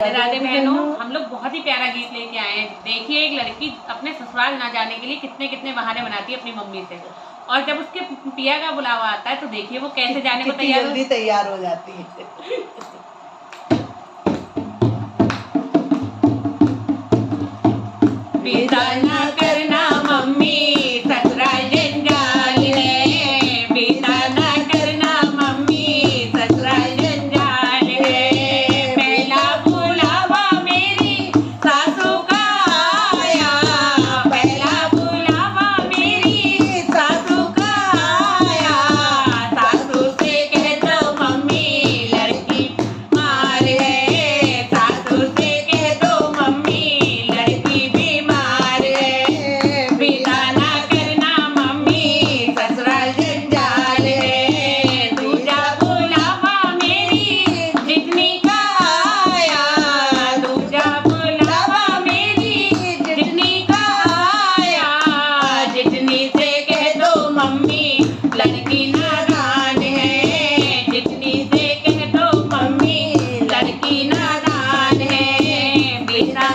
राधे बहनों, हम लोग बहुत ही प्यारा गीत लेके आए हैं। देखिए, एक लड़की अपने ससुराल ना जाने के लिए कितने कितने बहाने बनाती है अपनी मम्मी से, और जब उसके पिया का बुलावा आता है तो देखिए वो कैसे जाने को तैयार हो जाती है। बीता ना करना मम्मी ससुराल जंजाल है, बीता ना करना मम्मी ससुराल जंजाल है। पहला बुलावा मेरी सासू का आया, पहला बुलावा मेरी सासू का आया। सासू से कह दो मम्मी लड़की मार है, सासू से कह दो मम्मी लड़की बीमार है। बीता ना करना मम्मी ससुराल जंजाल है। दूजा बुलावा मेरी जितनी का आया, दूजा बुलावा मेरी जितनी का आया। जितनी से कह दो मम्मी लड़की नादान है, जितनी से कह दो मम्मी लड़की नादान है। बीता